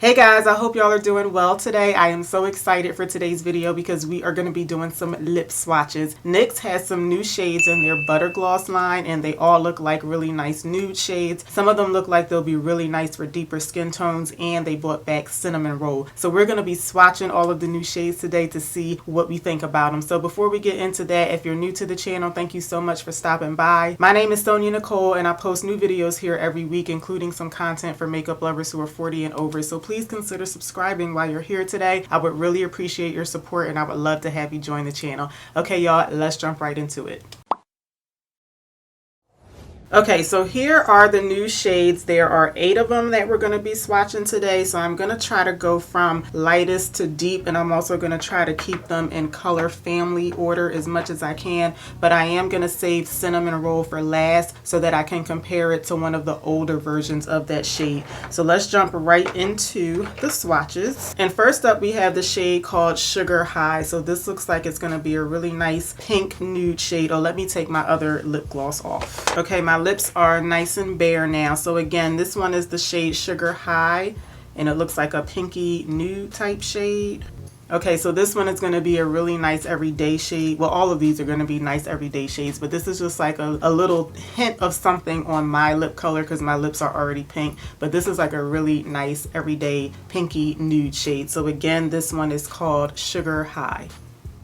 Hey guys, I hope y'all are doing well today. I am so excited for today's video because we are going to be doing some lip swatches. NYX has some new shades in their Butter Gloss line and they all look like really nice nude shades. Some of them look like they'll be really nice for deeper skin tones, and they brought back Cinnamon Roll. So we're going to be swatching all of the new shades today to see what we think about them. So before we get into that, if you're new to the channel, thank you so much for stopping by. My name is SonyaNicole and I post new videos here every week, including some content for makeup lovers who are 40 and over. So please consider subscribing while you're here today. I would really appreciate your support and I would love to have you join the channel. Okay, y'all, let's jump right into it. Okay, so here are the new shades. There are 8 of them that we're going to be swatching today. So I'm going to try to go from lightest to deep, and I'm also going to try to keep them in color family order as much as I can. But I am going to save Cinnamon Roll for last so that I can compare it to one of the older versions of that shade. So let's jump right into the swatches. And first up, we have the shade called Sugar High. So this looks like it's going to be a really nice pink nude shade. Oh, let me take my other lip gloss off. Okay, my lips are nice and bare now. So again, this one is the shade Sugar High and it looks like a pinky nude type shade. Okay, so this one is going to be a really nice everyday shade. Well, all of these are going to be nice everyday shades, but this is just like a little hint of something on my lip color because my lips are already pink. But this is like a really nice everyday pinky nude shade. So again, this one is called Sugar High.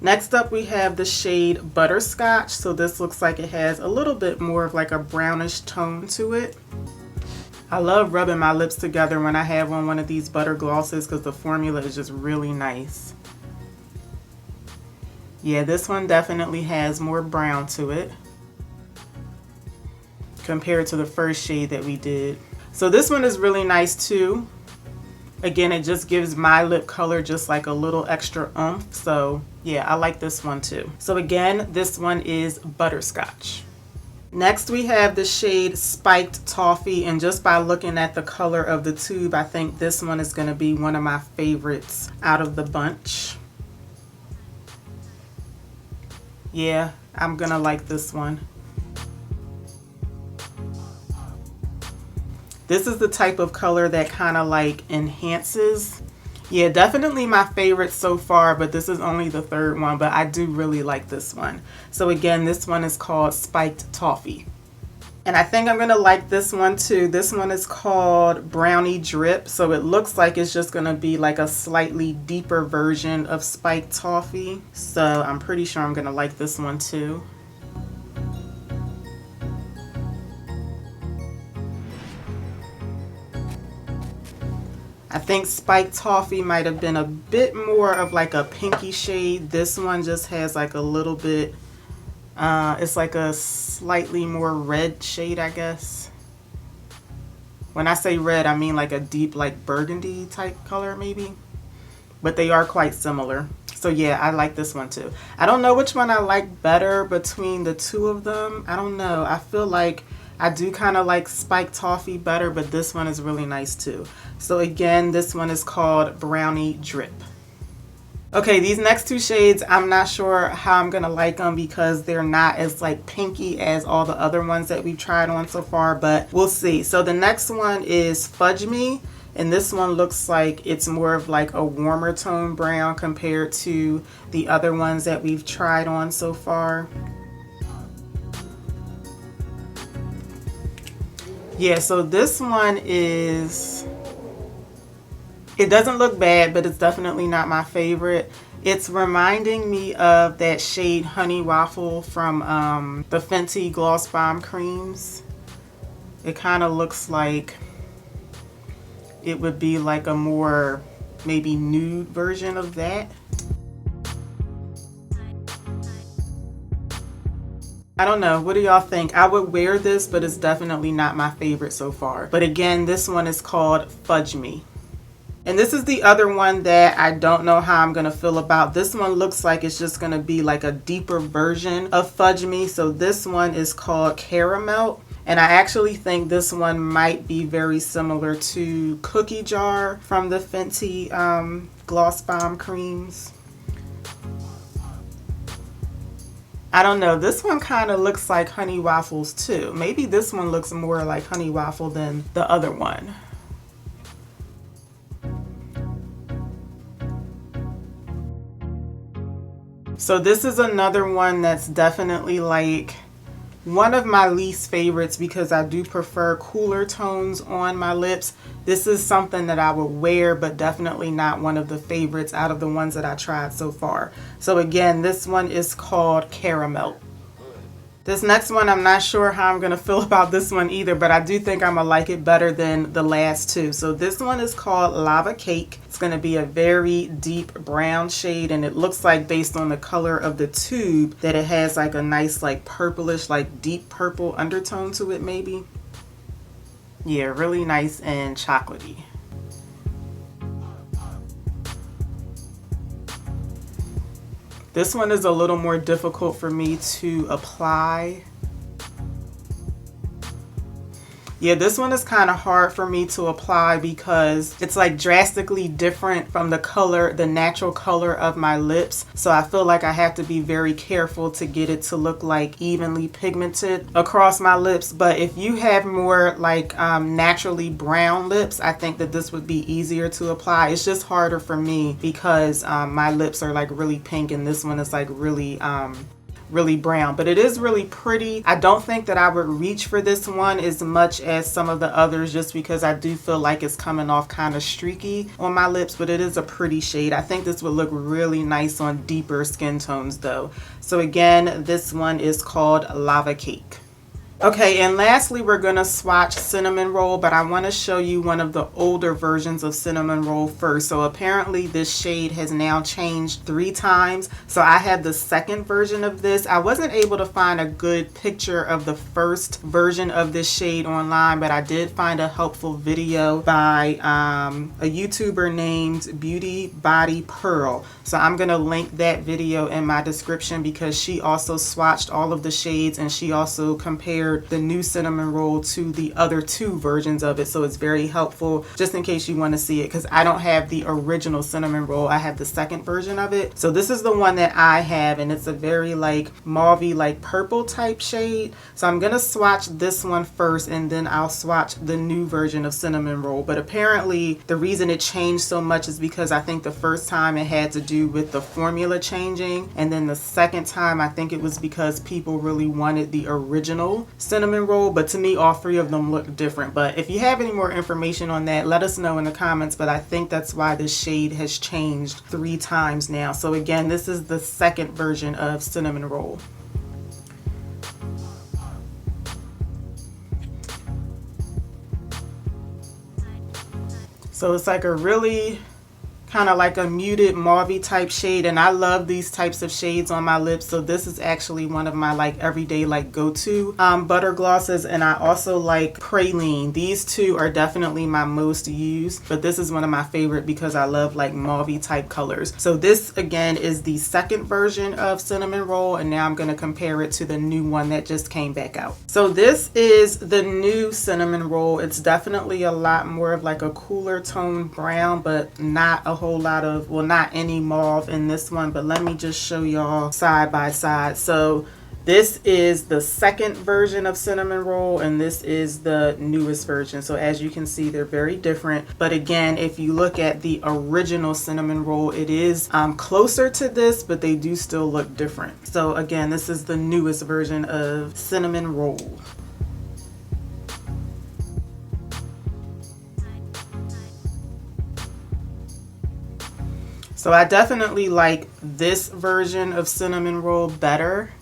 Next up, we have the shade Butterscotch. So this looks like it has a little bit more of like a brownish tone to it. I love rubbing my lips together when I have on one of these butter glosses because the formula is just really nice. Yeah, this one definitely has more brown to it compared to the first shade that we did. So this one is really nice too. Again, it just gives my lip color just like a little extra oomph. So yeah, I like this one too. So again, this one is Butterscotch. Next, we have the shade Spiked Toffee, and just by looking at the color of the tube, I think this one is going to be one of my favorites out of the bunch. Yeah, I'm going to like this one. This is the type of color that kind of like enhances. Yeah, definitely my favorite so far, but this is only the 3rd one, but I do really like this one. So again, this one is called Spiked Toffee. And I think I'm going to like this one too. This one is called Brownie Drip. So it looks like it's just going to be like a slightly deeper version of Spiked Toffee. So I'm pretty sure I'm going to like this one too. I think Spiked Toffee might have been a bit more of like a pinky shade. This one just has like a little bit, it's like a slightly more red shade, I guess. When I say red, I mean like a deep like burgundy type color maybe. But they are quite similar. So yeah, I like this one too. I don't know which one I like better between the two of them. I don't know. I feel like I do kind of like Spiked Toffee better, but this one is really nice too. So again, this one is called Brownie Drip. Okay, these next 2 shades, I'm not sure how I'm going to like them because they're not as like pinky as all the other ones that we've tried on so far, but we'll see. So the next one is Fudge Me, and this one looks like it's more of like a warmer tone brown compared to the other ones that we've tried on so far. Yeah, so this one is, it doesn't look bad, but it's definitely not my favorite. It's reminding me of that shade Honey Waffle from the Fenty Gloss Bomb creams. It kind of looks like it would be like a more maybe nude version of that. I don't know. What do y'all think? I would wear this, but it's definitely not my favorite so far. But again, this one is called Fudge Me. And this is the other one that I don't know how I'm going to feel about. This one looks like it's just going to be like a deeper version of Fudge Me. So this one is called Caramel. And I actually think this one might be very similar to Cookie Jar from the Fenty Gloss Bomb creams. I don't know, this one kind of looks like Honey Waffles too. Maybe this one looks more like Honey Waffle than the other one. So this is another one that's definitely like one of my least favorites because I do prefer cooler tones on my lips. This is something that I would wear, but definitely not one of the favorites out of the ones that I tried so far. So again, this one is called Caramel. This next one, I'm not sure how I'm going to feel about this one either, but I do think I'm going to like it better than the last two. So this one is called Lava Cake. It's going to be a very deep brown shade, and it looks like, based on the color of the tube, that it has like a nice like purplish, like deep purple undertone to it maybe. Yeah, really nice and chocolatey. This one is a little more difficult for me to apply. Yeah, this one is kind of hard for me to apply because it's like drastically different from the color, the natural color of my lips. So I feel like I have to be very careful to get it to look like evenly pigmented across my lips. But if you have more like naturally brown lips, I think that this would be easier to apply. It's just harder for me because my lips are like really pink, and this one is like really brown, but it is really pretty. I don't think that I would reach for this one as much as some of the others just because I do feel like it's coming off kind of streaky on my lips, but it is a pretty shade. I think this would look really nice on deeper skin tones though. So again, this one is called Lava Cake. Okay, and lastly, we're going to swatch Cinnamon Roll, but I want to show you one of the older versions of Cinnamon Roll first. So apparently this shade has now changed 3 times. So I have the second version of this. I wasn't able to find a good picture of the first version of this shade online, but I did find a helpful video by a YouTuber named BeautyBodyPearl. So I'm going to link that video in my description because she also swatched all of the shades, and she also compared the new Cinnamon Roll to the other 2 versions of it. So it's very helpful just in case you want to see it, because I don't have the original Cinnamon Roll. I have the second version of it. So this is the one that I have, and it's a very like mauvey, like purple type shade. So I'm going to swatch this one first, and then I'll swatch the new version of Cinnamon Roll. But apparently the reason it changed so much is because I think the first time it had to do with the formula changing, and then the second time I think it was because people really wanted the original Cinnamon Roll. But to me, all 3 of them look different. But if you have any more information on that, let us know in the comments. But I think that's why this shade has changed 3 times now. So again, this is the second version of Cinnamon Roll. So it's like a really kind of like a muted mauve type shade, and I love these types of shades on my lips. So this is actually one of my like everyday like go-to butter glosses, and I also like Praline. These 2 are definitely my most used, but this is one of my favorite because I love like mauve type colors. So this again is the second version of Cinnamon Roll, and now I'm going to compare it to the new one that just came back out. So this is the new Cinnamon Roll. It's definitely a lot more of like a cooler tone brown, but not a whole lot of, well, not any mauve in this one. But let me just show y'all side by side. So this is the second version of Cinnamon Roll, and this is the newest version. So as you can see, they're very different. But again, if you look at the original Cinnamon Roll, it is closer to this, but they do still look different. So again, this is the newest version of Cinnamon Roll. So I definitely like this version of Cinnamon Roll better.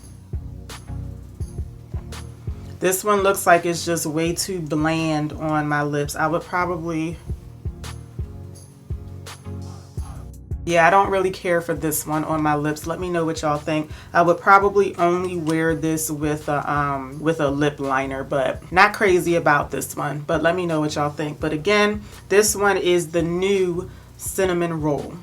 This one looks like it's just way too bland on my lips. I would probably, yeah, I don't really care for this one on my lips. Let me know what y'all think. I would probably only wear this with a lip liner, but not crazy about this one. But let me know what y'all think. But again, this one is the new Cinnamon Roll.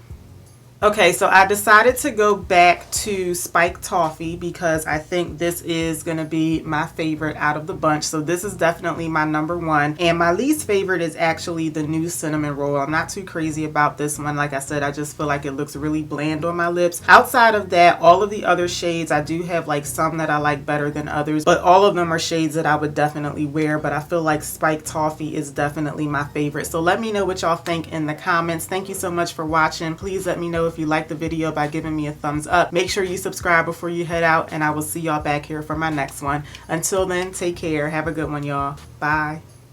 Okay, so I decided to go back to Spiked Toffee because I think this is going to be my favorite out of the bunch. So this is definitely my number 1. And my least favorite is actually the new Cinnamon Roll. I'm not too crazy about this one. Like I said, I just feel like it looks really bland on my lips. Outside of that, all of the other shades, I do have like some that I like better than others. But all of them are shades that I would definitely wear. But I feel like Spiked Toffee is definitely my favorite. So let me know what y'all think in the comments. Thank you so much for watching. Please let me know if if you like the video by giving me a thumbs up. Make sure you subscribe before you head out, and I will see y'all back here for my next one. Until then, take care. Have a good one, y'all. Bye.